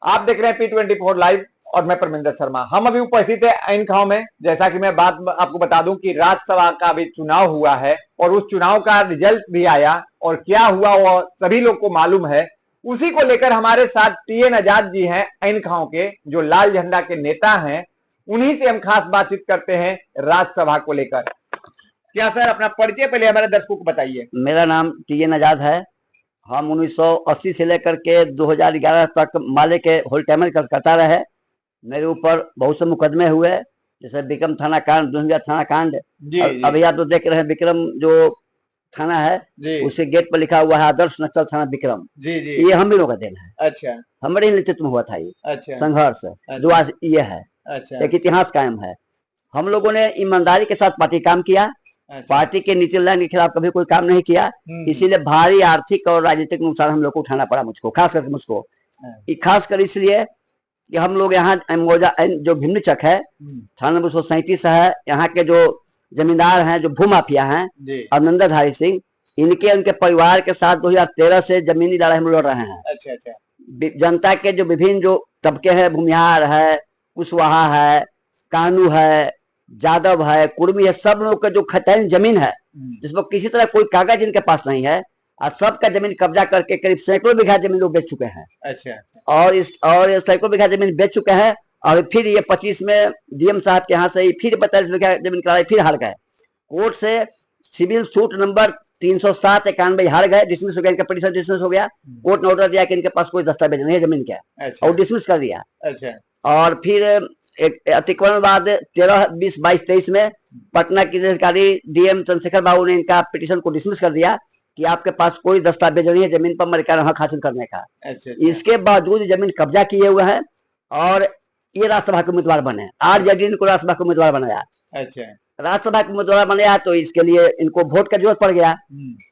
आप देख रहे हैं P24 लाइव और मैं परमिंदर शर्मा। हम अभी उपस्थित है ऐन गांव में। जैसा कि मैं बात आपको बता दूं कि राज्यसभा का अभी चुनाव हुआ है और उस चुनाव का रिजल्ट भी आया और क्या हुआ वो सभी लोग को मालूम है। उसी को लेकर हमारे साथ TN आजाद जी हैं, ऐन गांव के, जो लाल झंडा के नेता हैं। उन्हीं से हम खास बातचीत करते हैं राज्यसभा को लेकर। क्या सर, अपना परिचय पहले हमारे दर्शकों को बताइए। मेरा नाम TN आजाद है। हम 1980 से लेकर के 2011 तक माले के होल्टेमर करता रहे। मेरे ऊपर बहुत से मुकदमे हुए, जैसे विक्रम थाना कांड, दुनिया थाना कांड। अभी आप तो देख रहे हैं विक्रम जो थाना है उसके गेट पर लिखा हुआ है आदर्श नक्सल थाना विक्रम। ये हम भी लोग का देन है। अच्छा। हमारे नेतृत्व में हुआ था ये। अच्छा। संघर्ष। अच्छा। जो आज ये है। अच्छा। एक इतिहास कायम है। हम लोगों ने ईमानदारी के साथ पार्टी काम किया। अच्छा। पार्टी के नीति लाइन के खिलाफ कभी कोई काम नहीं किया। इसीलिए भारी आर्थिक और राजनीतिक नुकसान हम लोग को उठाना पड़ा, मुझको खास करके मुझको। खास कर इसलिए कि हम लोग यहाँ जो भिमनीचक है थाना नंबर 137 है, यहाँ के जो जमींदार हैं, जो भूमाफिया हैं, अमरिंदरधारी सिंह, उनके परिवार के साथ 2013 से जमीनी लड़ाई हम लड़ रहे हैं। अच्छा अच्छा। जनता के जो विभिन्न जो तबके हैं, भूमिहार है, कुशवाहा है, कानू है, जादव है, कुर्मी है, सब लोग का जो खतैन जमीन है जिसमें किसी तरह कोई कागज इनके पास नहीं है, और सबका जमीन कब्जा करके करीब सैकड़ों बीघा जमीन लोग बेच चुके हैं। अच्छा। और सैकड़ों बीघा जमीन बेच चुके हैं। और फिर ये 25 में DM साहब के यहाँ से फिर 42 बीघा जमीन कराई, फिर हार गए। कोर्ट से सिविल सूट नंबर 307/91 हार गए, डिसमिस हो गया, इनका पिटीशन डिसमिस हो गया। कोर्ट ने ऑर्डर दिया कि इनके पास कोई दस्तावेज नहीं है जमीन का। अच्छा। और डिसमिस कर दिया। अच्छा। और फिर एक अतिक्रमण बाद 13, 20, 22, 23 में पटना की अधिकारी DM चंद्रशेखर बाबू ने इनका पिटीशन को डिसमिस कर दिया कि आपके पास कोई दस्तावेज नहीं है जमीन पर मलिकाना हक हासिल करने का। अच्छा। इसके बावजूद जमीन कब्जा किए हुए हैं और ये राज्यसभा के उम्मीदवार बने। RJD इनको राज्यसभा के उम्मीदवार बनाया। अच्छा। राज्यसभा के उम्मीदवार बनाया तो इसके लिए इनको वोट का जरूरत पड़ गया।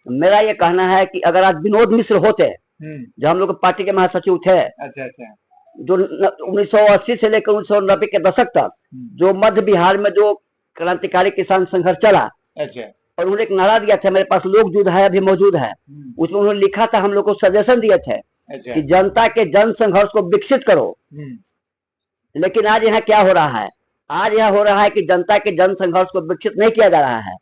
मेरा ये कहना है कि अगर आज विनोद मिश्र होते, जो हम लोग पार्टी के महासचिव थे, अच्छा अच्छा, जो 1980 से लेकर 1990 के दशक तक जो मध्य बिहार में जो क्रांतिकारी किसान संघर्ष चला, अच्छा, और उन्होंने एक नारा दिया था, मेरे पास लोक युद्ध है अभी मौजूद है, उसमें उन्होंने लिखा था, हम लोग को सजेशन दिए थे। अच्छा। कि जनता के जन संघर्ष को विकसित करो। लेकिन आज यहाँ क्या हो रहा है? आज यह हो रहा है कि जनता के जन संघर्ष को विकसित नहीं किया जा रहा है,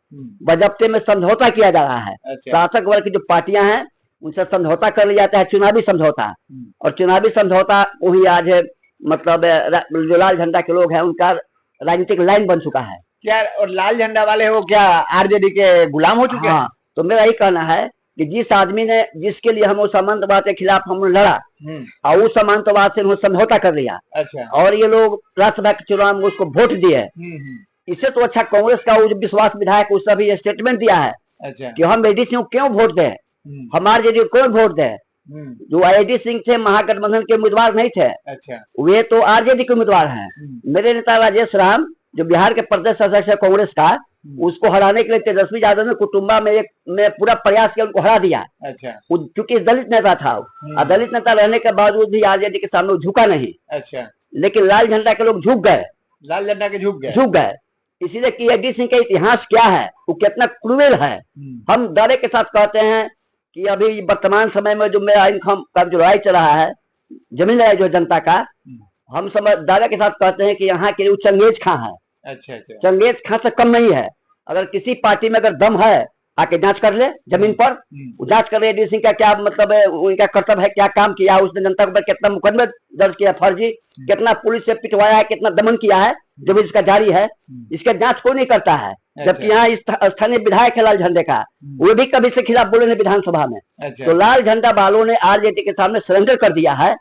बजप्ते में समझौता किया जा रहा है। अच्छा। शासक वर्ग की जो पार्टियां हैं उनसे समझौता कर लिया जाता है, चुनावी समझौता। और चुनावी समझौता वही आज है, मतलब जो लाल झंडा के लोग हैं उनका राजनीतिक लाइन बन चुका है। क्या और लाल झंडा वाले हो क्या RJD के गुलाम हो चुके हैं? तो मेरा यही कहना है कि जिस आदमी ने, जिसके लिए हम सामंतवाद के खिलाफ हमने लड़ा और उस सामंतवाद से उन्होंने समझौता कर लिया। अच्छा। और ये लोग राज्यसभा के चुनाव में उसको वोट दिए। इससे तो अच्छा कांग्रेस का जो विश्वास विधायक उसका भी स्टेटमेंट दिया है। अच्छा। कि हम AD सिंह क्यों वोट दें, हम RJD को कौन वोट दें? जो AD सिंह थे महागठबंधन के उम्मीदवार नहीं थे। अच्छा। वे तो RJD के उम्मीदवार हैं। मेरे नेता राजेश राम जो बिहार के प्रदेश अध्यक्ष है कांग्रेस का, उसको हराने के लिए तेजस्वी यादव ने कुटुंबा में पूरा प्रयास किया, उनको हरा दिया। अच्छा। क्योंकि दलित नेता था और दलित नेता रहने के बावजूद भी RJD के सामने झुका नहीं। अच्छा। लेकिन लाल झंडा के लोग झुक गए, लाल झंडा के झुक गए। इसीलिए कि AD सिंह का इतिहास क्या है, वो कितना क्रूएल है। हम दावे के साथ कहते हैं कि अभी वर्तमान समय में जो मेरा इनकम का जो लड़ाई चल रहा है, जमीन लड़ाई जो जनता का, हम दावे के साथ कहते हैं कि यहाँ के चंगेज खां है। अच्छा अच्छा। चंगेज खां से कम नहीं है। अगर किसी पार्टी में अगर दम है आके जांच कर ले, जमीन पर जांच कर ले AD सिंह का क्या मतलब है, उनका कर्तव्य है, क्या काम किया है, उसने जनता के ऊपर कितना मुकदमे दर्ज किया फर्जी, कितना पुलिस से पिटवाया है, कितना दमन किया है, जो भी इसका जारी है, इसका जांच कोई नहीं करता है। जबकि यहाँ स्थानीय विधायक है लाल झंडे का, वो भी कभी से खिलाफ बोले नहीं विधानसभा में। तो लाल झंडा वालों ने RJD के सामने सरेंडर कर दिया है।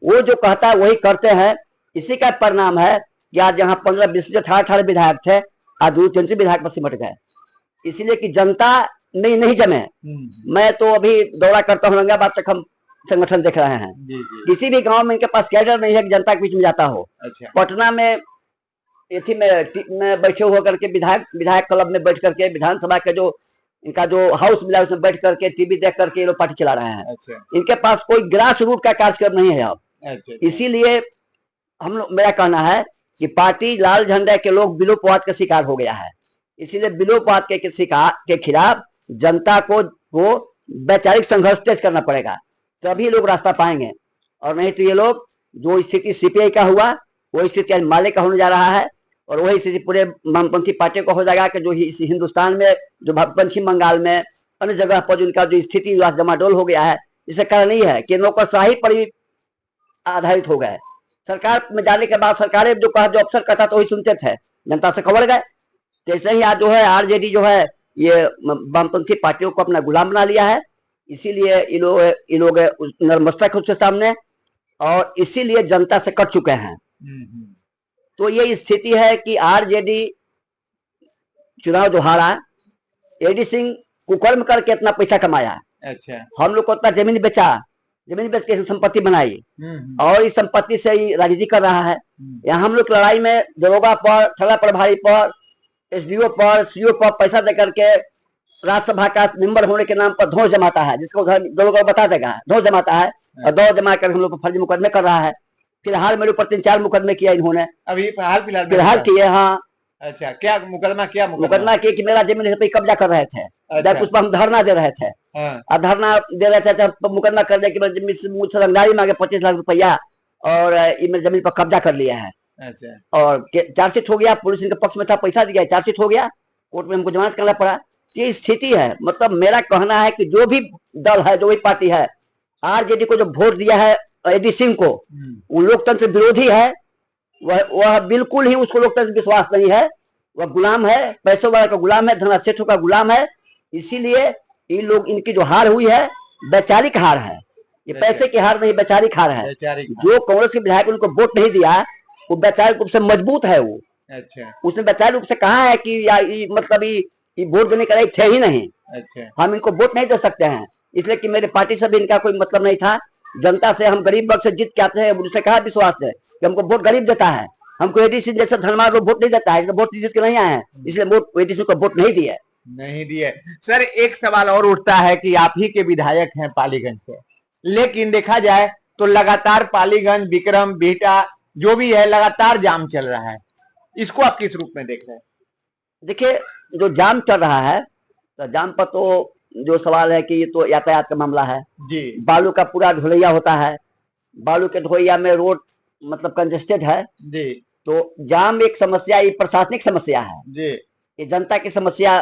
वो जो कहता है वही करते हैं। इसी का परिणाम है कि आज यहाँ 15, 20, 18 विधायक थे, आज 2-3 विधायक पर सिमट गए। इसलिए कि जनता नहीं जमे। मैं तो अभी दौरा करता हूँ, औरंगाबाद तक हम संगठन देख रहे हैं। किसी भी गांव में इनके पास कैडर नहीं है कि जनता के बीच में जाता हो। अच्छा। पटना में एथी में बैठे होकर के विधायक क्लब में बैठ करके विधानसभा के जो इनका जो हाउस मिला उसमें बैठ करके टीवी देख करके ये लोग पार्टी चला रहे हैं। अच्छा। इनके पास कोई ग्रास रूट का कार्यक्रम नहीं है अब। अच्छा। इसीलिए हम लोग, मेरा कहना है कि पार्टी लाल झंडा के लोग विलोपवाद का शिकार हो गया है। इसीलिए विलोपवाद के खिलाफ जनता को वैचारिक संघर्ष तेज करना पड़ेगा, तभी लोग रास्ता पाएंगे। और नहीं तो ये लोग जो स्थिति सीपीआई का हुआ वही स्थिति आज माले का होने जा रहा है, और वही स्थिति पूरे वामपंथी पार्टियों का हो जाएगा कि जो हिंदुस्तान में, जो पश्चिम बंगाल में, अन्य जगह पर जिनका जो स्थिति जमाडोल हो गया है, इसका कारण यही है कि नौकरशाही पर भी आधारित हो गए। सरकार में जाने के बाद सरकारें जो कहा, जो अफसर कहता तो वही सुनते थे, जनता से खबर गए। जैसे ही आज जो है आरजेडी जो है ये वामपंथी पार्टियों को अपना गुलाम बना लिया है, इसीलिए ये लोग नतमस्तक उसके सामने, और इसीलिए जनता से कट चुके हैं। तो ये स्थिति है कि आरजेडी चुनाव जो हारा, एडी सिंह कुकर्म करके इतना पैसा कमाया। अच्छा, हम लोग को इतना जमीन बेच के संपत्ति बनाई, और इस संपत्ति से ही राजनीति कर रहा है। यहाँ हम लोग लड़ाई में दरोगा पर, थाना प्रभारी पर, एसडीओ पर, सीओ पर पैसा देकर के राज्यसभा का मेंबर होने के नाम पर धौंस जमाता है, जिसको दरोगा बता देगा, धौंस जमाता है, और दौड़ जमा कर हम लोग पर फर्जी मुकदमे कर रहा है। फिलहाल मेरे ऊपर 3-4 मुकदमे किया इन्होंने, अभी फिलहाल किए। हाँ, अच्छा, क्या मुकदमा किया कि मेरा जमीन पे कब्जा कर रहे थे। अच्छा। जब उस पर हम धरना दे रहे थे, और धरना दे रहे थे तब मुकदमा करने के मुझसे रंगदारी मांगे 25 लाख रुपया, और ये मेरे जमीन पर कब्जा कर लिया है। अच्छा। और चार्जशीट हो गया, पुलिस इनके पक्ष में था, पैसा दिया, चार्जशीट हो गया, कोर्ट में हमको जमानत करना पड़ा। ये स्थिति है। मतलब मेरा कहना है कि जो भी दल है, जो भी पार्टी है, आरजेडी को जो वोट दिया है एडी सिंह को, वो लोकतंत्र विरोधी है। वह बिल्कुल ही उसको लोकतंत्र विश्वास नहीं है, वह गुलाम है, पैसों वाला का गुलाम है, धना सेठों का गुलाम है। इसीलिए ये लोग, इनकी जो हार हुई है वैचारिक हार है, ये पैसे की हार नहीं, वैचारिक हार है। जो कांग्रेस के विधायक उनको वोट नहीं दिया, वो वैचारिक रूप से मजबूत है। वो अच्छा, उसने वैचारिक रूप से कहा है कि मतलब वोट देने के लायक थे ही नहीं। अच्छा, हम इनको वोट नहीं दे सकते हैं, इसलिए कि मेरे पार्टी से भी इनका कोई मतलब नहीं था। जनता से हम गरीब वर्ग से जीत के आते हैं, उनसे कहा विश्वास है कि हमको वोट गरीब देता है, हमको एडी सिंह जैसे धनवान लोग वोट नहीं देता है, वोट जीत के नहीं आए हैं, इसलिए वोट एडी सिंह को वोट नहीं दिए। सर, एक सवाल और उठता है कि आप ही के विधायक हैं पालीगंज से, लेकिन देखा जाए तो लगातार पालीगंज, विक्रम, बिहटा जो भी है, लगातार जाम चल रहा है, इसको आप किस रूप में देख रहे हैं? देखिए, जो जाम चल रहा है, तो जाम पर तो जो सवाल है कि ये तो यातायात का मामला है जी। बालू का पूरा ढोलैया होता है, बालू के ढोलैया में रोड मतलब कंजेस्टेड है जी। तो जाम एक समस्या, ये प्रशासनिक समस्या है जी। ये जनता की समस्या,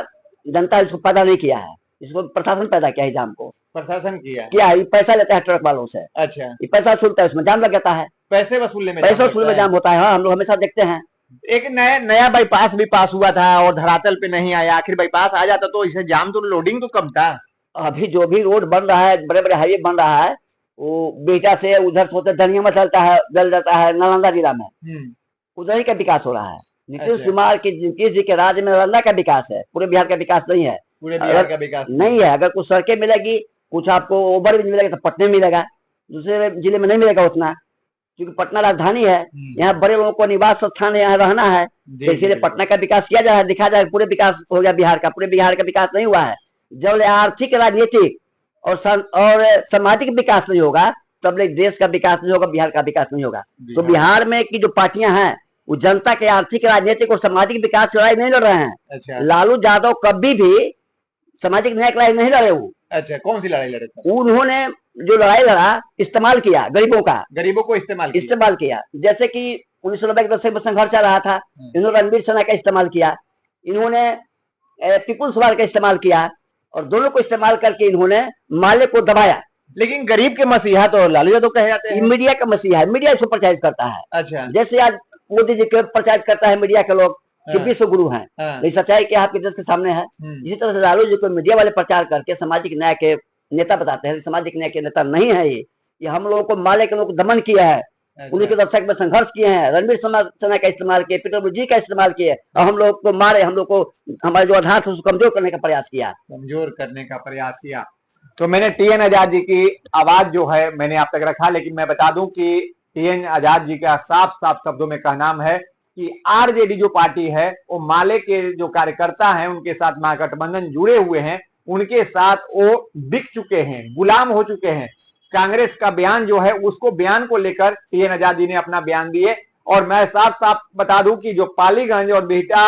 जनता इसको पैदा नहीं किया है, इसको प्रशासन पैदा किया है। जाम को प्रशासन किया है, पैसा लेता है ट्रक वालों से। अच्छा, ये पैसा वसूलता है, उसमें जाम लग जाता है, पैसे वसूलने में जाम होता है। हाँ, हम लोग हमेशा देखते हैं। एक नया बाईपास भी पास हुआ था और धरातल पे नहीं आया, आखिर बाईपास आ जाता तो इसे जाम तो, लोडिंग तो कम था। अभी जो भी रोड बन रहा है, बड़े बड़े हाईवे बन रहा है, वो बेटा से उधर से होते धनिया में चलता है, जल जाता है नालंदा जिला में, उधर ही का विकास हो रहा है। नीतीश कुमार की, नीतीश जी के राज्य में नालंदा का विकास है, पूरे बिहार का विकास नहीं है। पूरे बिहार का विकास नहीं है। अगर कुछ सड़कें मिलेगी, कुछ आपको ओवरब्रिज मिलेगा तो पटने मिलेगा, दूसरे जिले में नहीं मिलेगा उतना, क्योंकि पटना राजधानी है, यहाँ बड़े लोगों को निवास स्थान है, यहाँ रहना है, तो इसीलिए पटना का विकास किया जा रहा है। दिखा जाए पूरे विकास हो गया बिहार का, पूरे बिहार का विकास नहीं हुआ है। जब आर्थिक, राजनीतिक और सामाजिक विकास नहीं होगा, तब देश का विकास नहीं होगा, बिहार का विकास नहीं होगा। तो बिहार में की जो पार्टियां हैं, वो जनता के आर्थिक, राजनीतिक और सामाजिक विकास की लड़ाई नहीं लड़ रहे हैं। अच्छा। लालू यादव कभी भी सामाजिक न्याय की लड़ाई नहीं लड़े। वो अच्छा, कौन सी लड़ाई लड़े? उन्होंने जो लड़ाई लड़ा, इस्तेमाल किया गरीबों को इस्तेमाल किया। जैसे कि 1990 के दशक में संघर्ष चल रहा था, इन्होंने रणवीर सेना का इस्तेमाल किया, इन्होंने पीपुल्स वार का इस्तेमाल किया, और दोनों को इस्तेमाल करके इन्होंने माले को दबाया। लेकिन गरीब के मसीहा तो लालू यादव कहे जाते हैं। मीडिया का मसीहा है, मीडिया इसको प्रचारित करता है। अच्छा, जैसे आज मोदी जी के प्रचारित करता है मीडिया के लोग कि विश्व गुरु हैं, लेकिन सच्चाई क्या आपके देश के सामने है। इसी तरह से लालू जी को मीडिया वाले प्रचार करके सामाजिक न्याय के नेता बताते हैं, सामाजिक न्याय के नेता नहीं है। ये हम लोगों को माले के लोग दमन किया है। उन्हीं के दशक में संघर्ष किए हैं, रणवीर सेना का इस्तेमाल किए, पीटर जी का इस्तेमाल किए, और हम लोग को मारे, हम लोग को हमारे जो आधार थे उसको कमजोर करने का प्रयास किया। तो मैंने टीएन आजाद जी की आवाज जो है मैंने आप तक रखा, लेकिन मैं बता दूं कि टीएन आजाद जी का साफ साफ शब्दों में कहना है कि आरजेडी जो पार्टी है, वो माले के जो कार्यकर्ता हैं, उनके साथ महागठबंधन जुड़े हुए हैं, उनके साथ वो बिक चुके हैं, गुलाम हो चुके हैं। कांग्रेस का बयान जो है, उसको बयान को लेकर टीएन आजाद जी ने अपना बयान दिए। और मैं साफ साफ बता दूं कि जो पालीगंज और बिहटा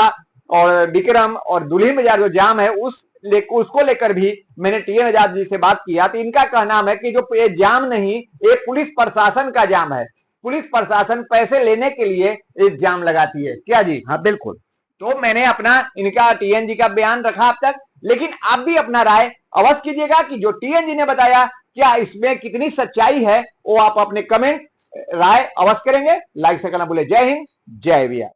और विक्रम और दुल्हिन बाजार जो जाम है, उसको लेकर भी मैंने टीएन आजाद जी से बात किया, तो इनका कहना है कि जो ये जाम नहीं, ये पुलिस प्रशासन का जाम है। पुलिस प्रशासन पैसे लेने के लिए इल्जाम लगाती है। क्या जी? हाँ बिल्कुल। तो मैंने अपना इनका टीएनजी का बयान रखा अब तक, लेकिन आप भी अपना राय अवश्य कीजिएगा कि जो टीएनजी ने बताया क्या इसमें कितनी सच्चाई है, वो आप अपने कमेंट राय अवश्य करेंगे। लाइक से करना भूले। जय हिंद, जय बिहार।